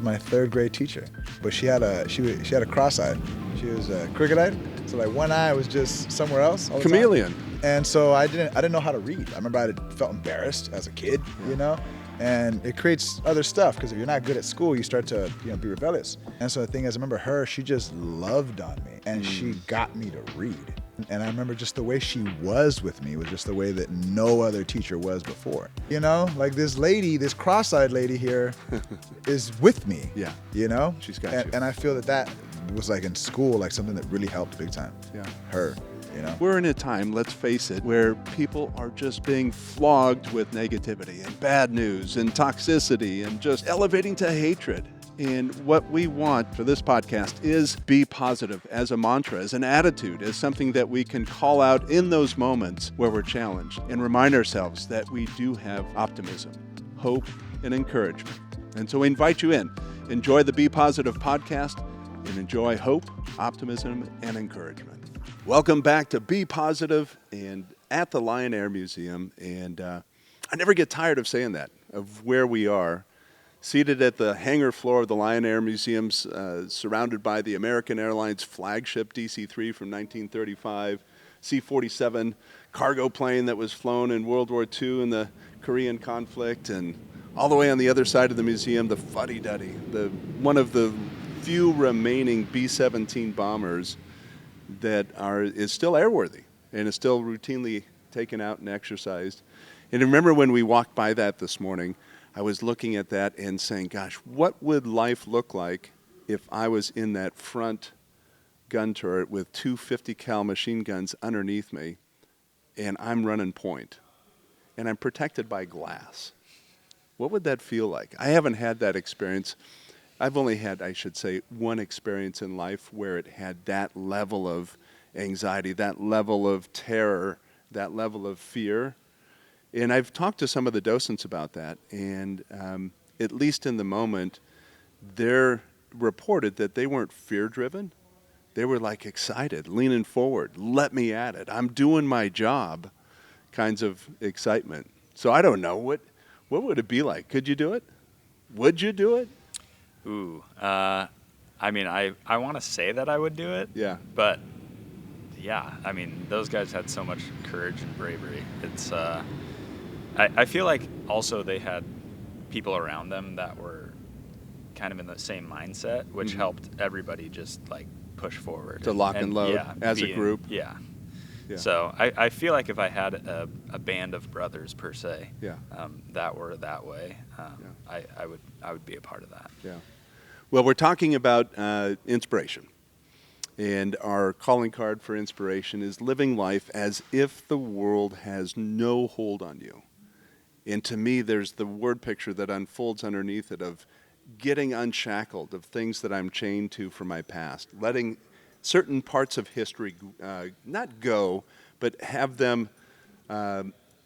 My third grade teacher, but she had a cross-eye. She was crooked-eyed, so like one eye was just somewhere else all the Chameleon. time. And so I didn't know how to read. I remember I felt embarrassed as a kid, and it creates other stuff because if you're not good at school, you start to be rebellious. And so the thing is, I remember her, she just loved on me, and she got me to read. And I remember just the way she was with me was just the way that no other teacher was before. Like this lady, this cross-eyed lady here is with me. Yeah. She's got you. And I feel that was like in school, like something that really helped big time. Yeah. Her. We're in a time, let's face it, where people are just being flogged with negativity and bad news and toxicity and just elevating to hatred. And what we want for this podcast is be positive as a mantra, as an attitude, as something that we can call out in those moments where we're challenged and remind ourselves that we do have optimism, hope, and encouragement. And so we invite you in. Enjoy the Be Positive podcast and enjoy hope, optimism, and encouragement. Welcome back to Be Positive and at the Lion Air Museum. And I never get tired of saying that, of where we are. Seated at the hangar floor of the Lion Air Museum, surrounded by the American Airlines flagship DC-3 from 1935, C-47 cargo plane that was flown in World War II in the Korean conflict, and all the way on the other side of the museum, the Fuddy-Duddy, one of the few remaining B-17 bombers that is still airworthy and is still routinely taken out and exercised. And remember when we walked by that this morning, I was looking at that and saying, gosh, what would life look like if I was in that front gun turret with two 50 cal machine guns underneath me and I'm running point and I'm protected by glass? What would that feel like? I haven't had that experience. I've only had, I should say, one experience in life where it had that level of anxiety, that level of terror, that level of fear. And I've talked to some of the docents about that, and at least in the moment, they're reported that they weren't fear-driven. They were like excited, leaning forward, let me at it, I'm doing my job, kinds of excitement. So I don't know, what would it be like? Could you do it? Would you do it? Ooh, I mean, I want to say that I would do it. Yeah. But, yeah, I mean, those guys had so much courage and bravery. It's, I feel like also they had people around them that were kind of in the same mindset, which helped everybody just, like, push forward. To lock and load as a group. Yeah. So I feel like if I had a band of brothers per se, that were that way, I would be a part of that. Yeah. Well, we're talking about inspiration, and our calling card for inspiration is living life as if the world has no hold on you. And to me, there's the word picture that unfolds underneath it of getting unshackled of things that I'm chained to from my past, letting certain parts of history not go, but have them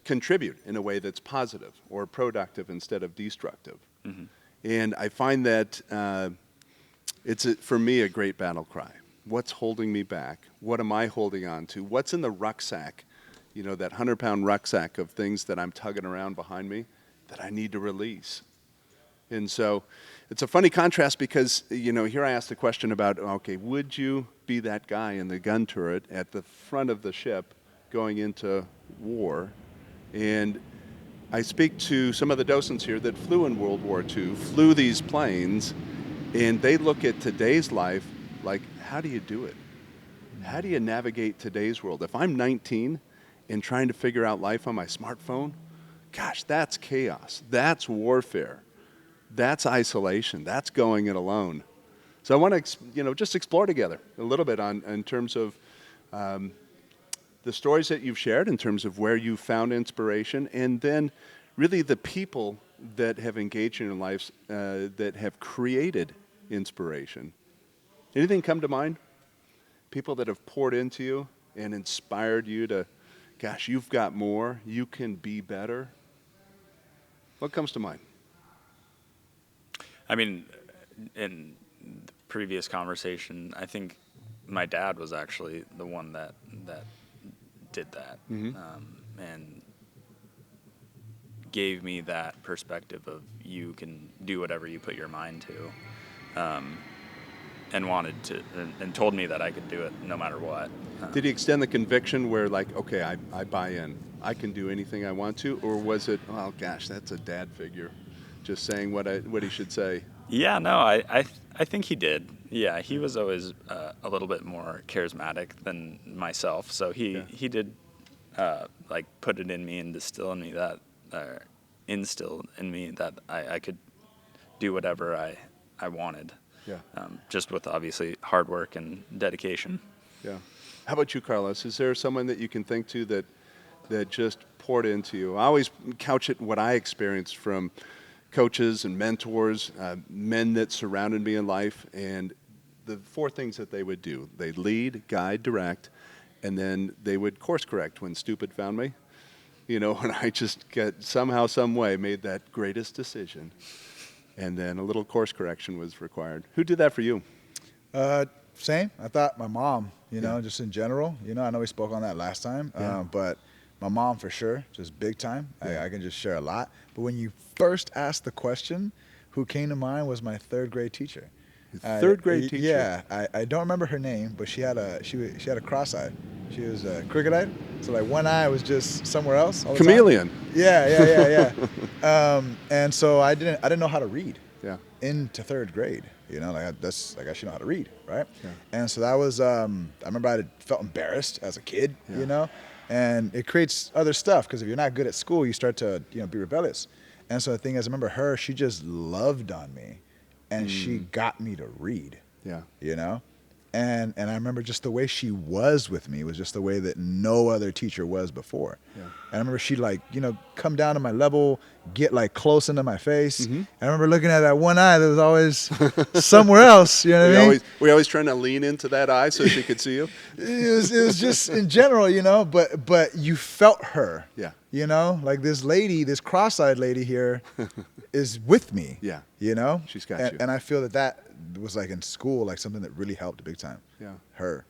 contribute in a way that's positive or productive instead of destructive. Mm-hmm. And I find that it's, for me, a great battle cry. What's holding me back? What am I holding on to? What's in the rucksack, that 100-pound rucksack of things that I'm tugging around behind me that I need to release? And so it's a funny contrast because, here I asked the question about, okay, would you be that guy in the gun turret at the front of the ship going into war? And I speak to some of the docents here that flew in World War II, flew these planes, and they look at today's life like, how do you do it? How do you navigate today's world? If I'm 19 and trying to figure out life on my smartphone, gosh, that's chaos. That's warfare. That's isolation. That's going it alone. So I want to, just explore together a little bit in terms of the stories that you've shared, in terms of where you found inspiration, and then really the people that have engaged in your lives that have created inspiration. Anything come to mind? People that have poured into you and inspired you to, gosh, you've got more. You can be better. What comes to mind? I mean, in the previous conversation, I think my dad was actually the one that did that, and gave me that perspective of you can do whatever you put your mind to, and wanted to, and told me that I could do it no matter what. Did he extend the conviction where, like, okay, I buy in, I can do anything I want to, or was it, oh gosh, that's a dad figure, just saying what he should say? Yeah, no, I think he did. Yeah, he was always a little bit more charismatic than myself, so he did like put it in me and instill in me that I could do whatever I wanted. Yeah. Just with obviously hard work and dedication. Yeah. How about you, Carlos? Is there someone that you can think to that just poured into you? I always couch it what I experienced from coaches and mentors, men that surrounded me in life, and the 4 things that they would do. They'd lead, guide, direct, and then they would course correct when stupid found me. You know, when I just somehow, some way made that greatest decision. And then a little course correction was required. Who did that for you? Same. I thought my mom, just in general. I know we spoke on that last time, but my mom for sure, just big time. Yeah. I can just share a lot. But when you first asked the question, who came to mind was my 3rd grade teacher. Third grade teacher? Yeah. I don't remember her name, but she had a cross-eye. She was crooked-eyed, so like one eye was just somewhere else all the Chameleon. time. Yeah. And so I didn't know how to read. Yeah. Into 3rd grade, I should know how to read, right? Yeah. And so that was I remember I felt embarrassed as a kid, and it creates other stuff because if you're not good at school, you start to be rebellious. And so the thing is, I remember her; she just loved on me, and she got me to read. Yeah. And I remember just the way she was with me was just the way that no other teacher was before. Yeah. And I remember she'd come down to my level, get close into my face. Mm-hmm. And I remember looking at that one eye that was always somewhere else. You know what I mean? We always trying to lean into that eye so she could see you. It was just in general, but you felt her. Yeah. Like this lady, this cross-eyed lady here is with me. Yeah. She's got you. And I feel that was in school, something that really helped big time. Yeah. Her,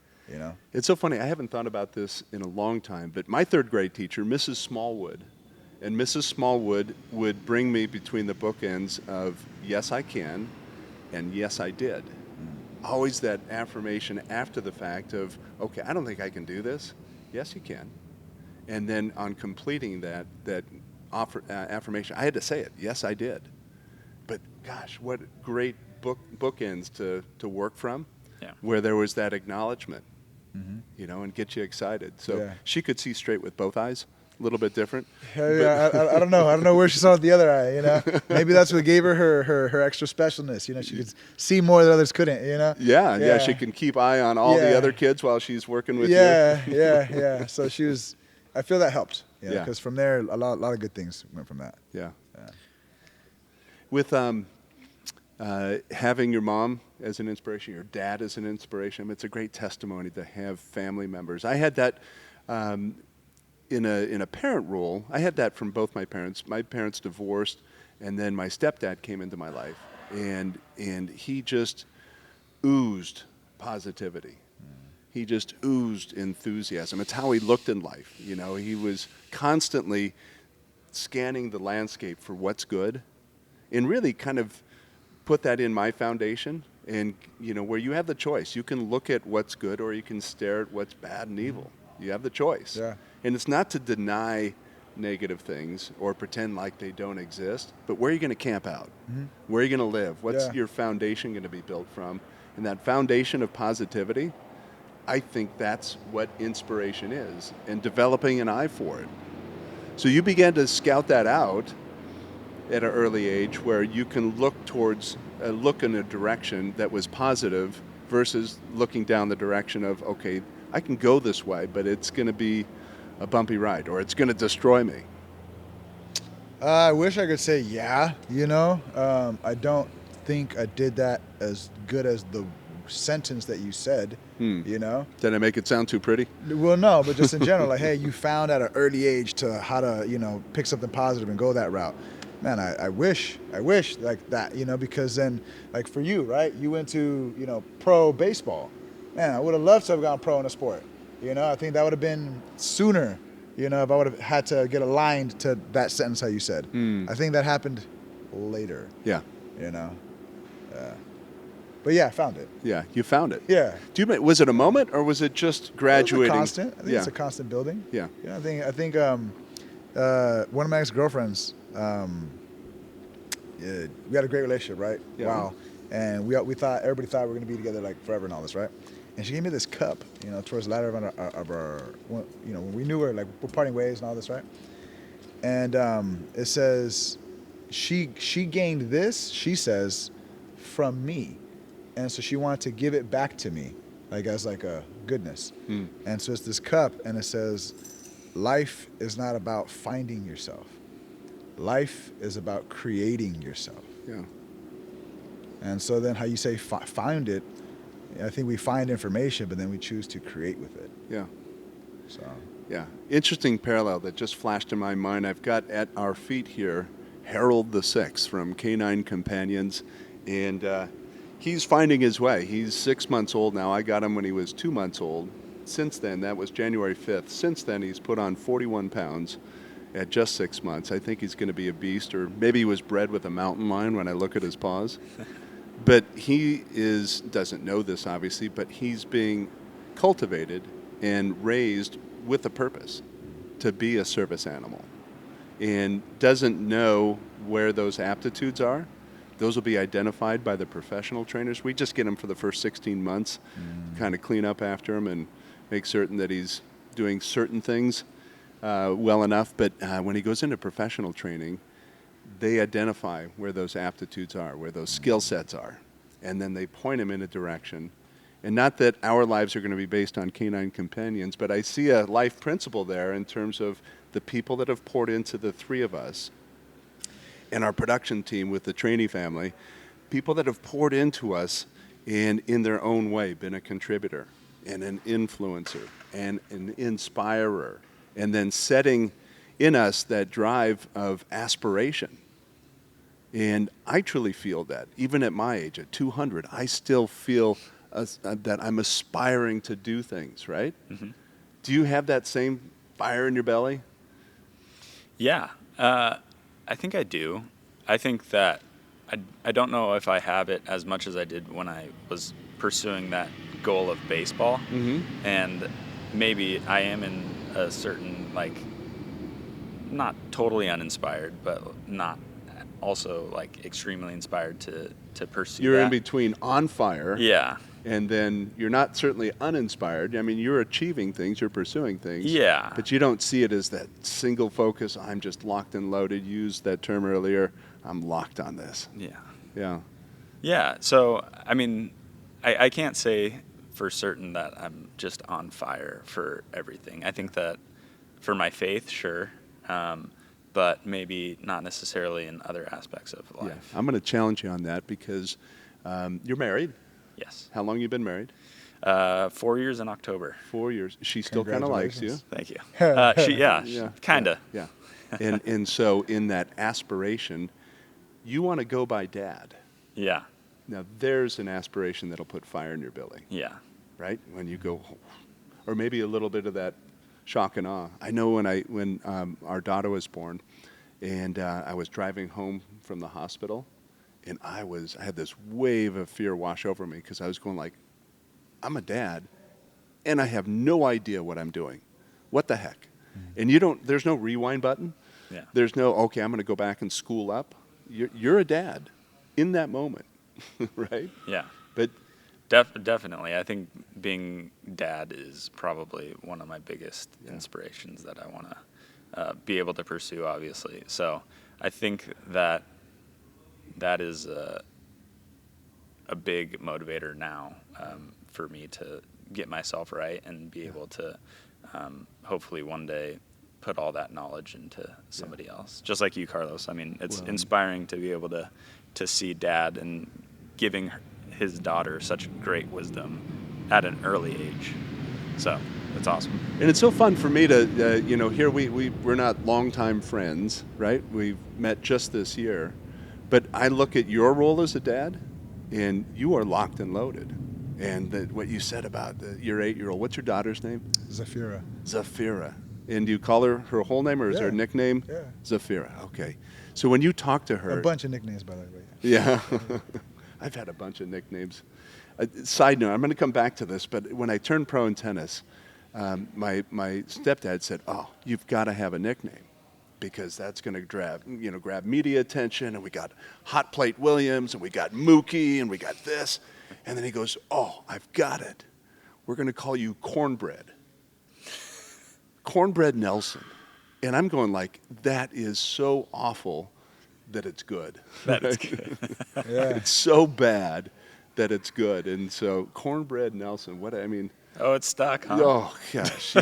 It's so funny. I haven't thought about this in a long time, but my 3rd grade teacher, Mrs. Smallwood, and Mrs. Smallwood would bring me between the bookends of yes, I can, and yes, I did. Always that affirmation after the fact of, okay, I don't think I can do this. Yes, you can. And then on completing that affirmation, I had to say it. Yes, I did. But gosh, what great bookends to work from, where there was that acknowledgement, and get you excited. So she could see straight with both eyes, a little bit different. Yeah, I don't know. I don't know where she saw the other eye. Maybe that's what gave her her extra specialness. She could see more that others couldn't. Yeah. She can keep eye on all the other kids while she's working with you. Yeah. So she was. I feel that helped. Because from there, a lot of good things went from that. Yeah. With having your mom as an inspiration, your dad as an inspiration, it's a great testimony to have family members. I had that in a parent role. I had that from both my parents. My parents divorced, and then my stepdad came into my life, and he just oozed positivity. He just oozed enthusiasm. It's how he looked in life. He was constantly scanning the landscape for what's good, and really kind of put that in my foundation. And where you have the choice, you can look at what's good or you can stare at what's bad and evil. You have the choice. Yeah. And it's not to deny negative things or pretend like they don't exist, but where are you going to camp out? Where are you going to live? What's your foundation going to be built from? And that foundation of positivity, I think that's what inspiration is, and developing an eye for it. So you began to scout that out at an early age, where you can look in a direction that was positive versus looking down the direction of, okay, I can go this way, but it's going to be a bumpy ride, or it's going to destroy me. I wish I could say I don't think I did that as good as the sentence that you said. Did I make it sound too pretty? Well, no, but just in general, hey, you found at an early age to how to pick something positive and go that route. Man, I wish like that, because then, like for you, right? You went to, pro baseball. Man, I would have loved to have gone pro in a sport. I think that would have been sooner You know, if I would have had to get aligned to that sentence how you said. I think that happened later. Yeah. You know. But yeah, I found it. Yeah, you found it. Yeah. Was it a moment or was it just graduating? It's a constant. I think it's a constant building. Yeah. You know, I think one of my ex-girlfriends, yeah, we had a great relationship, right? Yeah. Wow. And everybody thought we were gonna be together like forever and all this, right? And she gave me this cup, you know, towards the latter of our you know, when we knew we're parting ways and all this, right? And it says, she gained this, she says, from me. And so she wanted to give it back to me, like as like a goodness. And so it's this cup, and it says, life is not about finding yourself. Life is about creating yourself. Yeah. And so then how you say find it, I think we find information, but then we choose to create with it. Yeah. So. Yeah. Interesting parallel that just flashed in my mind. I've got at our feet here Harold the Sixth from Canine Companions, and he's finding his way. He's 6 months old now. I got him when he was 2 months old. Since then, that was January 5th. Since then, he's put on 41 pounds at just 6 months. I think he's going to be a beast, or maybe he was bred with a mountain lion when I look at his paws. But he doesn't know this, obviously, but he's being cultivated and raised with a purpose to be a service animal, and doesn't know where those aptitudes are. Those will be identified by the professional trainers. We just get him for the first 16 months, kind of clean up after him and make certain that he's doing certain things well enough. But when he goes into professional training, they identify where those aptitudes are, where those skill sets are, and then they point him in a direction. And not that our lives are going to be based on Canine Companions, but I see a life principle there in terms of the people that have poured into the three of us and our production team with the trainee family, people that have poured into us and in their own way been a contributor and an influencer and an inspirer, and then setting in us that drive of aspiration. And I truly feel that, even at my age, at 200, I still feel that I'm aspiring to do things, right? Mm-hmm. Do you have that same fire in your belly? Yeah, I think I do. I think that I don't know if I have it as much as I did when I was pursuing that goal of baseball. Mm-hmm. And maybe I am in a certain, like, not totally uninspired, but not also like extremely inspired to pursue You're that. in between on fire. Yeah. And then you're not certainly uninspired. I mean, you're achieving things, you're pursuing things. Yeah. But you don't see it as that single focus. I'm just locked and loaded. You used that term earlier. I'm locked on this. Yeah. Yeah. Yeah. So, I mean, I can't say for certain that I'm just on fire for everything. I think that for my faith, sure. But maybe not necessarily in other aspects of life. Yeah. I'm going to challenge you on that because you're married. Yes. How long you been married? 4 years in October. 4 years. She still kind of likes you. Thank you. Kind of. Yeah. And so in that aspiration, you want to go by Dad. Yeah. Now there's an aspiration that'll put fire in your belly. Yeah. Right? When you go, or maybe a little bit of that shock and awe. I know when our daughter was born, and I was driving home from the hospital, and I had this wave of fear wash over me because I was going like, I'm a dad, and I have no idea what I'm doing. What the heck? Mm-hmm. And there's no rewind button. Yeah. There's no, okay, I'm going to go back and school up. You're a dad in that moment, right? Yeah. But definitely. I think being dad is probably one of my biggest inspirations that I want to be able to pursue, obviously. So I think that is a big motivator now for me to get myself right and be able to hopefully one day put all that knowledge into somebody else. Just like you, Carlos. I mean, it's inspiring to be able to see Dad and giving his daughter such great wisdom at an early age. So it's awesome. And it's so fun for me to, here we're not longtime friends, right? We've met just this year. But I look at your role as a dad, and you are locked and loaded. And what you said about your 8-year-old, what's your daughter's name? Zafira. Zafira. And do you call her whole name, or is there a Yeah. nickname? Yeah. Zafira. Okay. So when you talk to her, A bunch of nicknames, by the way. yeah, I've had a bunch of nicknames. Side note, I'm going to come back to this, but when I turned pro in tennis, my stepdad said, "Oh, you've got to have a nickname, because that's going to grab media attention, and we got Hot Plate Williams, and we got Mookie, and we got this." And then he goes, "Oh, I've got it. We're going to call you Cornbread. Cornbread Nelson." And I'm going like, that is so awful that it's good. That is good. Yeah. It's so bad that it's good. And so Cornbread Nelson, Oh, it's stuck, huh? oh gosh,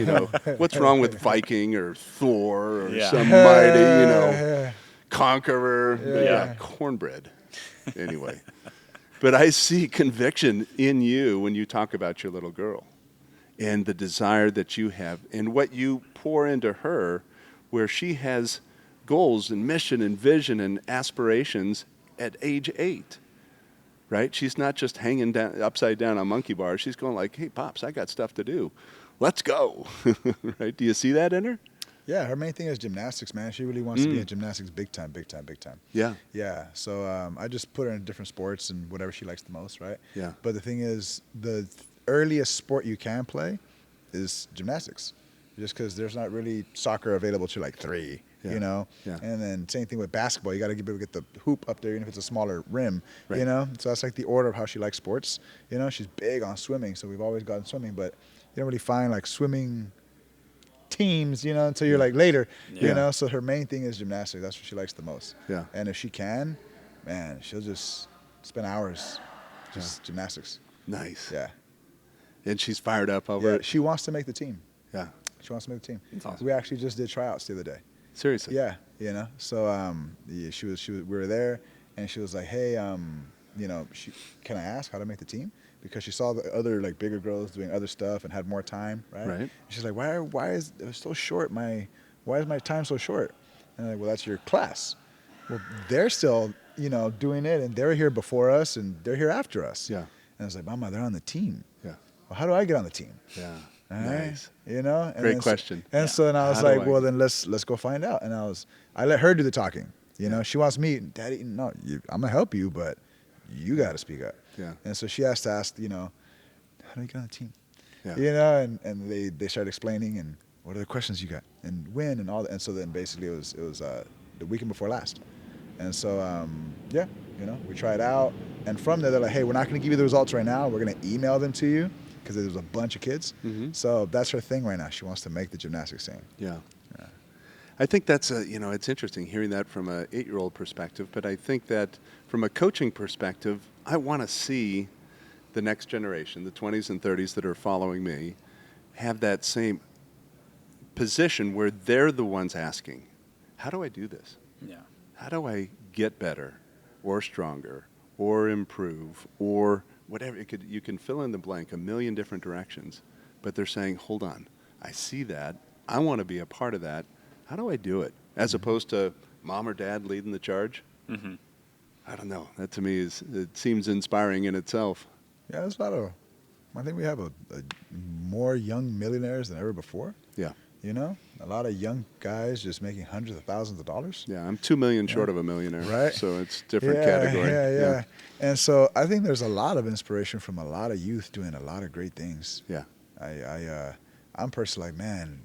what's wrong with Viking or Thor or Yeah. some mighty, conqueror? Yeah. Cornbread. Anyway. But I see conviction in you when you talk about your little girl and the desire that you have and what you pour into her, where she has goals and mission and vision and aspirations at age 8, right? She's not just hanging down upside down on monkey bars. She's going like, "Hey, Pops, I got stuff to do. Let's go." Right? Do you see that in her? Yeah, her main thing is gymnastics, man. She really wants to be in gymnastics big time, big time, big time. Yeah. Yeah, so I just put her in different sports and whatever she likes the most, right? Yeah. But the thing is, the earliest sport you can play is gymnastics, just because there's not really soccer available to like 3, Yeah. Yeah. And then same thing with basketball. You got to be able to get the hoop up there, even if it's a smaller rim, Right. So that's like the order of how she likes sports. She's big on swimming, so we've always gotten swimming, but you don't really find like swimming teams, until you're like later, Yeah. So her main thing is gymnastics. That's what she likes the most. Yeah. And if she can, man, she'll just spend hours just gymnastics. Nice. Yeah. And she's fired up over Yeah. it. She wants to make the team. Yeah. She wants to make the team. That's awesome. We actually just did tryouts the other day. Seriously. Yeah. So she was we were there, and she was like, "Hey, can I ask how to make the team?" Because she saw the other like bigger girls doing other stuff and had more time, right? Right. And she's like, "Why is it so short? Why is my time so short?" And I'm like, "Well, that's your class. Well, they're still doing it, and they're here before us, and they're here after us." Yeah. And I was like, "Mama, they're on the team. Yeah. Well, how do I get on the team?" Yeah. All right. Nice. And Great then question. And so then I was How do like, I- well, then let's go find out. And I let her do the talking. She wants me, Daddy. No, I'm gonna help you, but you got to speak up. Yeah. And so she has to ask, how do I get on the team? Yeah. And they started explaining and what are the questions you got and when and all that. And so then basically it was the weekend before last. And so we tried out. And from there they're like, hey, we're not gonna give you the results right now. We're gonna email them to you, because there's a bunch of kids. Mhm. So that's her thing right now. She wants to make the gymnastics team. Yeah. I think that's it's interesting hearing that from an 8-year-old perspective, but I think that from a coaching perspective, I want to see the next generation, the 20s and 30s that are following me, have that same position where they're the ones asking, how do I do this? Yeah. How do I get better or stronger or improve or whatever? You can fill in the blank a million different directions, but they're saying, hold on, I see that. I want to be a part of that. How do I do it? As opposed to mom or dad leading the charge. Mm-hmm. I don't know. That to me it seems inspiring in itself. Yeah, there's a lot of. I think we have a more young millionaires than ever before. Yeah. A lot of young guys just making hundreds of thousands of dollars. Yeah, I'm 2 million short of a millionaire. Right. So it's different category. Yeah. And so I think there's a lot of inspiration from a lot of youth doing a lot of great things. Yeah. I'm personally like, man,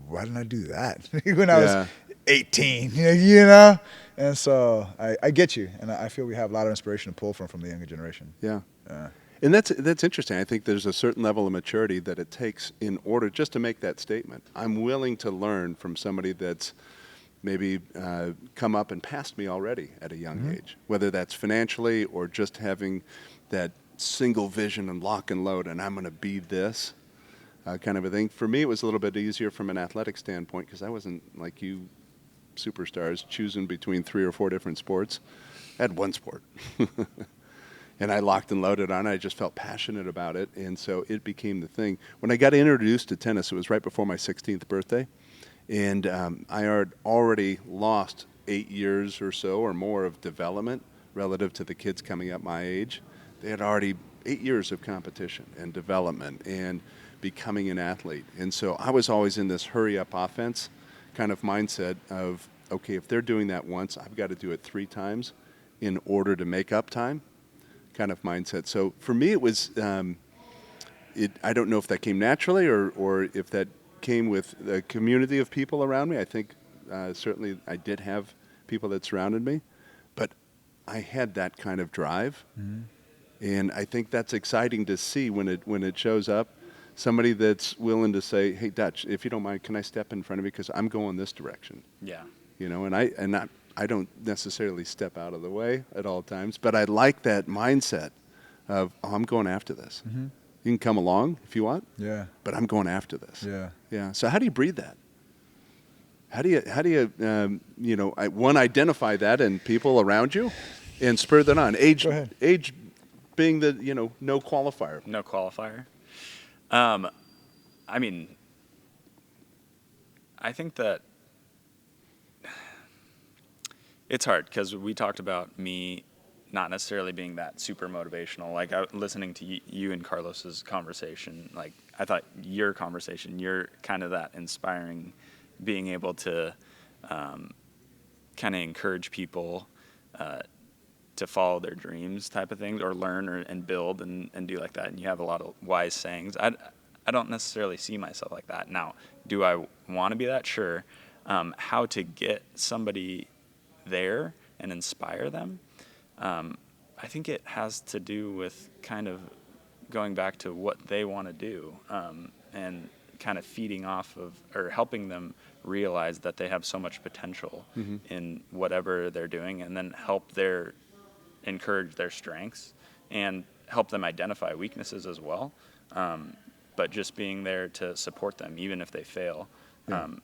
why didn't I do that when I was 18? And so I get you, and I feel we have a lot of inspiration to pull from the younger generation. Yeah. And that's interesting. I think there's a certain level of maturity that it takes in order just to make that statement. I'm willing to learn from somebody that's maybe come up and passed me already at a young age, whether that's financially or just having that single vision and lock and load, and I'm going to be this kind of a thing. For me, it was a little bit easier from an athletic standpoint because I wasn't like you superstars choosing between 3 or 4 different sports. I had one sport. And I locked and loaded on it. I just felt passionate about it, and so it became the thing. When I got introduced to tennis, it was right before my 16th birthday, and I had already lost 8 years or so or more of development relative to the kids coming up my age. They had already 8 years of competition and development and becoming an athlete. And so I was always in this hurry up offense kind of mindset of, okay, if they're doing that once, I've got to do it 3 times in order to make up time kind of mindset. So for me, it was, I don't know if that came naturally or if that came with a community of people around me. I think certainly I did have people that surrounded me, but I had that kind of drive. Mm-hmm. And I think that's exciting to see when it shows up. Somebody that's willing to say, "Hey, Dutch, if you don't mind, can I step in front of you because I'm going this direction?" Yeah. You know, and I don't necessarily step out of the way at all times, but I like that mindset of, "Oh, I'm going after this. Mm-hmm. You can come along if you want, Yeah. but I'm going after this." Yeah. Yeah. So how do you breed that? How do you one, identify that in people around you, and spur that on? Age being the no qualifier. No qualifier. I mean, I think that it's hard because we talked about me not necessarily being that super motivational. Like listening to you and Carlos's conversation, like I thought your conversation, you're kind of that inspiring, being able to kind of encourage people to follow their dreams type of things, or learn and build and do like that. And you have a lot of wise sayings. I don't necessarily see myself like that. Now, do I want to be that? Sure. How to get somebody there and inspire them? I think it has to do with kind of going back to what they want to do, and kind of feeding off of, or helping them realize that they have so much potential mm-hmm. in whatever they're doing, and then encourage their strengths and help them identify weaknesses as well. But just being there to support them, even if they fail,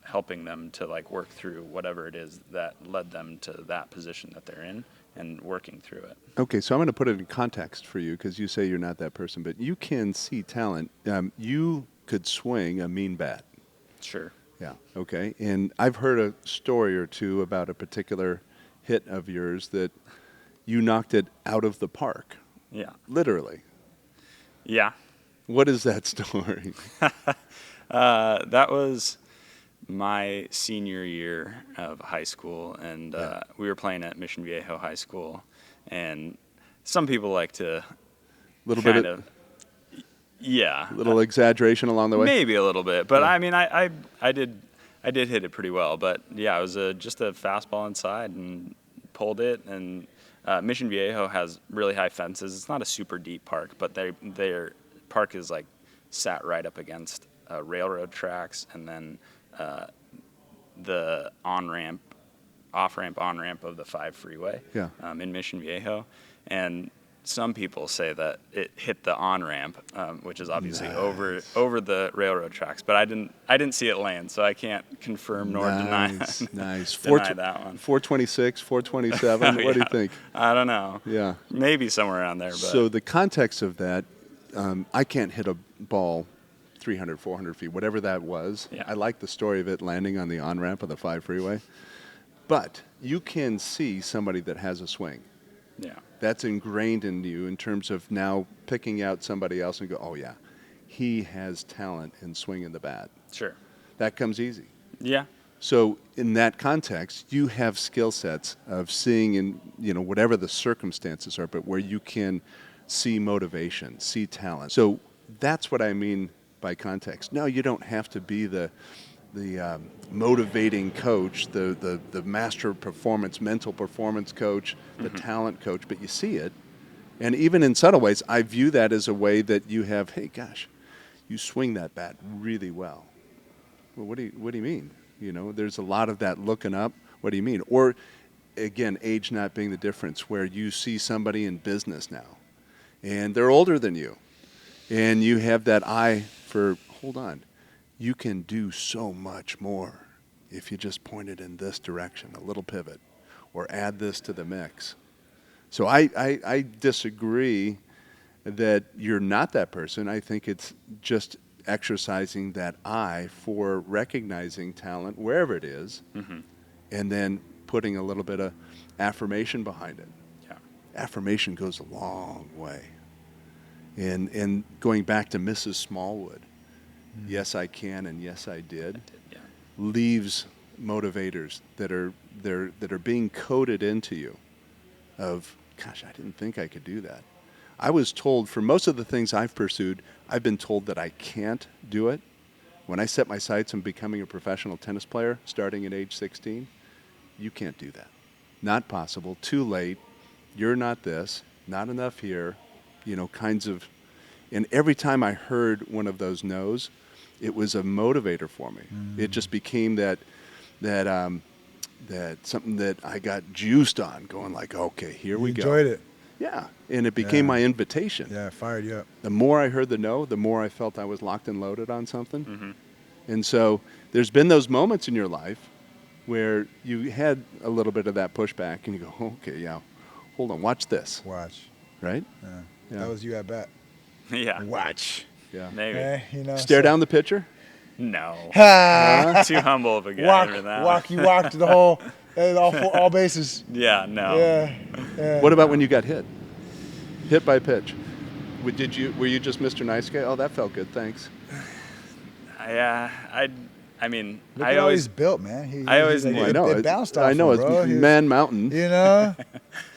helping them to like work through whatever it is that led them to that position that they're in and working through it. Okay, so I'm going to put it in context for you because you say you're not that person, but you can see talent. You could swing a mean bat. Sure. Yeah, okay. And I've heard a story or two about a particular hit of yours that you knocked it out of the park. Yeah. Literally. Yeah. What is that story? That was my senior year of high school, and we were playing at Mission Viejo High School, and some people like to yeah, a little exaggeration along the way. Maybe a little bit, but yeah. I mean, I did hit it pretty well, but yeah, it was just a fastball inside and pulled it. And Mission Viejo has really high fences. It's not a super deep park, but their park is like sat right up against railroad tracks, and then the off-ramp, on-ramp of the 5 freeway in Mission Viejo. And some people say that it hit the on-ramp, which is obviously over the railroad tracks. But I didn't see it land, so I can't confirm nor deny Nice. deny that one. 426, 427, what do you think? I don't know. Yeah. Maybe somewhere around there. But. So the context of that, I can't hit a ball 300, 400 feet, whatever that was. Yeah. I like the story of it landing on the on-ramp of the 5 freeway. But you can see somebody that has a swing. Yeah. That's ingrained in you in terms of now picking out somebody else and go, oh, yeah, he has talent in swinging the bat. Sure. That comes easy. Yeah. So in that context, you have skill sets of seeing in, whatever the circumstances are, but where you can see motivation, see talent. So that's what I mean by context. No, you don't have to be the motivating coach, the master performance, mental performance coach, the mm-hmm. talent coach, but you see it. And even in subtle ways, I view that as a way that you have, hey, gosh, you swing that bat really well. Well, what do you mean? There's a lot of that looking up. What do you mean? Or, again, age not being the difference, where you see somebody in business now, and they're older than you, and you have that eye for, hold on, you can do so much more if you just point it in this direction, a little pivot, or add this to the mix. So I disagree that you're not that person. I think it's just exercising that eye for recognizing talent wherever it is, mm-hmm. and then putting a little bit of affirmation behind it. Yeah. Affirmation goes a long way. And going back to Mrs. Smallwood, yes I can and yes I did, Yeah. leaves motivators that are being coded into you of, gosh, I didn't think I could do that. I was told, for most of the things I've pursued, I've been told that I can't do it. When I set my sights on becoming a professional tennis player starting at age 16, you can't do that. Not possible, too late, you're not this, not enough here, kinds of. And every time I heard one of those no's, it was a motivator for me. It just became that something that I got juiced on, going like, okay, here we go. Enjoyed it. Yeah, and it became my invitation. Yeah, it fired you up. The more I heard the no, the more I felt I was locked and loaded on something. Mm-hmm. And so there's been those moments in your life where you had a little bit of that pushback, and you go, okay, yeah, hold on, watch this, Watch. right? Yeah. That was you at bat. Yeah. Watch. Yeah. Maybe. Stare down the pitcher? No. Ha! Too humble of a guy for that. You walked the whole, all bases. Yeah. No. Yeah. What about when you got hit? Hit by pitch. Were you just Mr. Nice Guy? Oh, that felt good, thanks. Yeah. I mean, Look I at how always he's built, man. I always like, knew. I know. It bounced off I know. him, bro. It's Man Mountain. You know?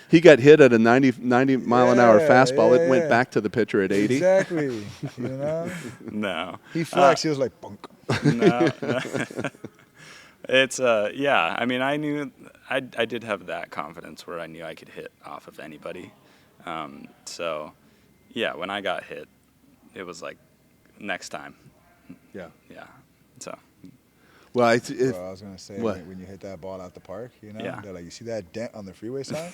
He got hit at a 90 mile an hour fastball. It went yeah. back to the pitcher at 80. Exactly. You know? No. He flexed. He was like, bunk. No. It's yeah. I mean, I knew I did have that confidence where I knew I could hit off of anybody. So, yeah, when I got hit, it was like next time. Yeah. Yeah. So. Well, I was gonna say what? when you hit that ball out the park, Yeah. they're like, you see that dent on the freeway sign?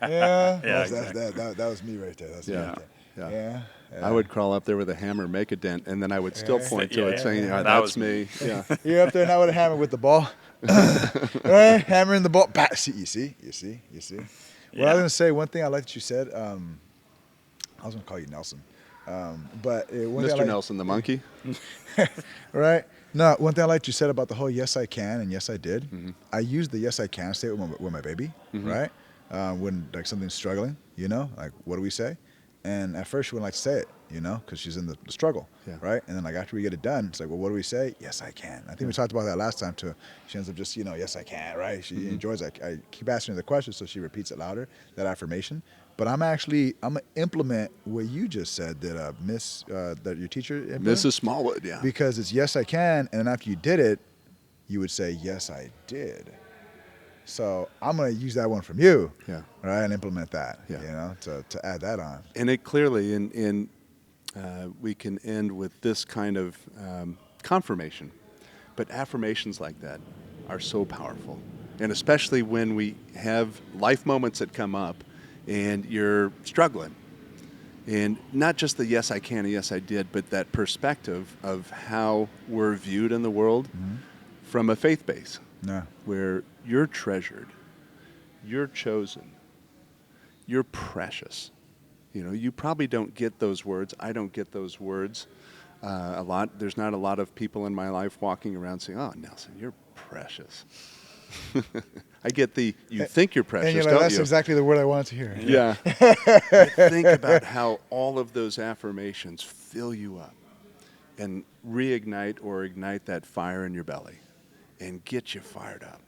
Yeah. Yeah, That was me right there. That's me right there. Yeah. Yeah. I would crawl up there with a hammer, make a dent, and then I would still point to it, saying, That "That's was me." Yeah. You're up there now with a hammer with the ball. Right? Hammering the ball. Bah, see. You see. Well, I was gonna say one thing I like that you said. I was gonna call you Nelson, but one thing I Mr. like, Nelson, the monkey. right? No, one thing I liked you said about the whole yes I can and yes I did. Mm-hmm. I used the yes I can statement with my baby, right? When like something's struggling, like what do we say? And at first she wouldn't like to say it, because she's in the struggle, right? And then like after we get it done, it's like, well, what do we say? Yes I can. I think we talked about that last time too. She ends up just, yes I can, right? She enjoys that. I keep asking her the question, so she repeats it louder, that affirmation. But I'm gonna implement what you just said that that your teacher implemented. Mrs. Smallwood, yeah. Because it's yes I can, and then after you did it, you would say yes I did. So I'm gonna use that one from you, right, and implement that, to add that on. And it clearly, we can end with this kind of confirmation. But affirmations like that are so powerful, and especially when we have life moments that come up, and you're struggling. And not just the yes I can and yes I did, but that perspective of how we're viewed in the world from a faith base, where you're treasured, you're chosen, you're precious. You probably don't get those words. I don't get those words a lot. There's not a lot of people in my life walking around saying, "Oh, Nelson, you're precious." I get you think you're precious, and you're like, don't that's you? exactly the word I wanted to hear. Yeah. But think about how all of those affirmations fill you up and reignite or ignite that fire in your belly and get you fired up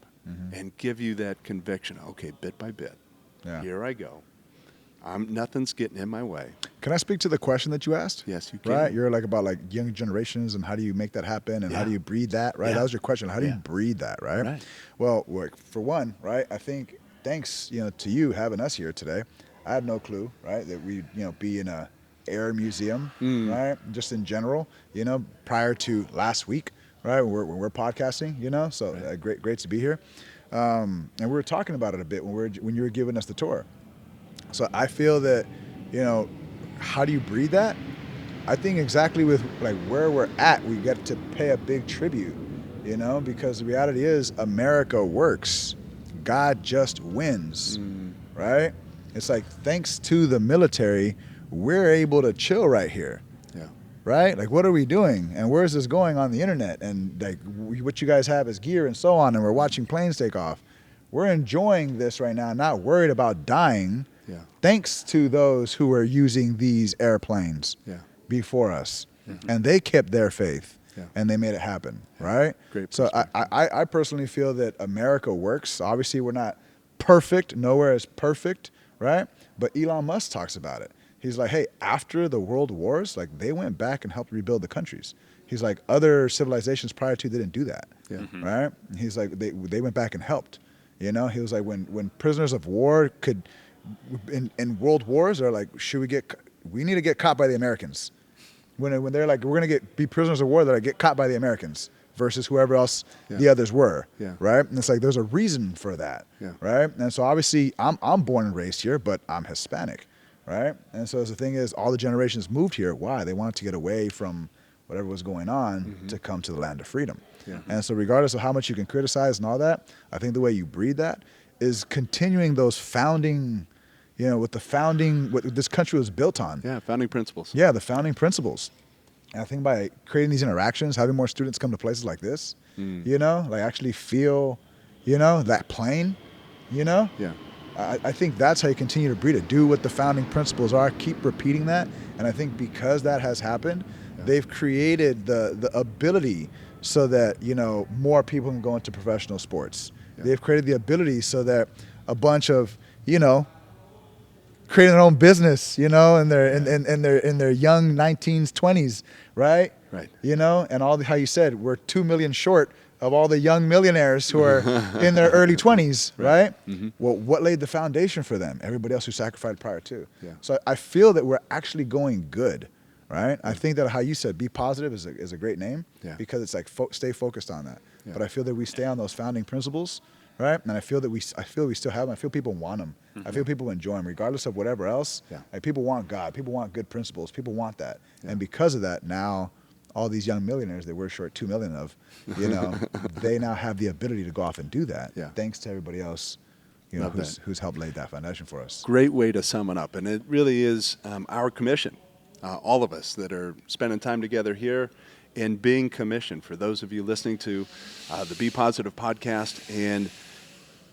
and give you that conviction. Okay, bit by bit, here I go. Nothing's getting in my way. Can I speak to the question that you asked? Yes, you can. Right, you're like about like young generations and how do you make that happen and how do you breed that, right? Yeah. That was your question. How do you breed that, right? Right. Well, for one, right, I think thanks, to you having us here today. I had no clue, right, that we'd, be in a air museum, right? Just in general, prior to last week, right? When we're podcasting, so great to be here. And we were talking about it a bit when you were giving us the tour. So I feel that, how do you breed that? I think exactly with like where we're at, we get to pay a big tribute, because the reality is America works. God just wins, right? It's like thanks to the military, we're able to chill right here. Yeah. Right? Like, what are we doing? And where is this going on the internet? And like what you guys have as gear and so on, and we're watching planes take off. We're enjoying this right now, not worried about dying. Yeah. Thanks to those who were using these airplanes before us. And they kept their faith. and they made it happen, right? Great So I personally feel that America works. Obviously, we're not perfect. Nowhere is perfect, right? But Elon Musk talks about it. He's like, hey, after the world wars, like they went back and helped rebuild the countries. He's like, other civilizations prior to didn't do that, right? He's like, they went back and helped. You know, he was like, when prisoners of war could, in world wars, they're like, we need to get caught by the Americans. When they're like, we're gonna be prisoners of war, they're like, get caught by the Americans versus whoever else the others were, right? And it's like, there's a reason for that, right? And so obviously, I'm born and raised here, but I'm Hispanic, right? And so the thing is, all the generations moved here. Why? They wanted to get away from whatever was going on to come to the land of freedom. And so regardless of how much you can criticize and all that, I think the way you breed that is continuing those founding, what this country was built on. Yeah, founding principles. Yeah, the founding principles. And I think by creating these interactions, having more students come to places like this, like actually feel, that plane, Yeah. I think that's how you continue to breed it. Do what the founding principles are. Keep repeating that. And I think because that has happened, they've created the ability so that, more people can go into professional sports. They've created the ability so that a bunch of, creating their own business, in their young 19s, 20s, right? Right. And how you said we're 2 million short of all the young millionaires who are in their early 20s, right? Well, what laid the foundation for them? Everybody else who sacrificed prior to. So I feel that we're actually going good, right? I think that how you said BePositive is a great name because it's like stay focused on that. But I feel that we stay on those founding principles, right? And I feel we still have them. I feel people want them. I feel people enjoy them, regardless of whatever else. Like people want God. People want good principles. People want that. And because of that, now all these young millionaires that we're short 2 million of, they now have the ability to go off and do that. Thanks to everybody else, who's helped lay that foundation for us. Great way to sum it up. And it really is our commission, all of us that are spending time together here and being commissioned, for those of you listening to the BePositive podcast, and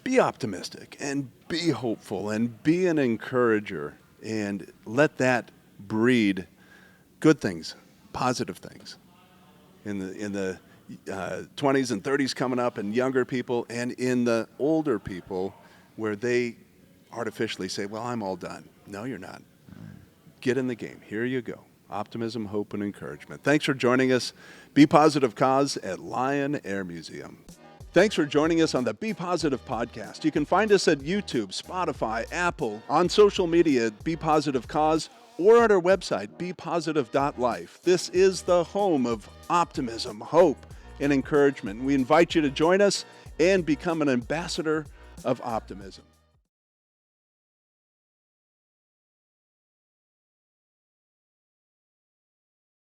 be optimistic and be hopeful and be an encourager and let that breed good things, positive things in the 20s and 30s coming up, and younger people, and in the older people where they artificially say, well, I'm all done. No, you're not. Get in the game. Here you go. Optimism, hope, and encouragement. Thanks for joining us. BePositive Cause at Lion Air Museum. Thanks for joining us on the BePositive podcast. You can find us at YouTube, Spotify, Apple, on social media at BePositive Cause, or at our website, bepositive.life. This is the home of optimism, hope, and encouragement. We invite you to join us and become an ambassador of optimism.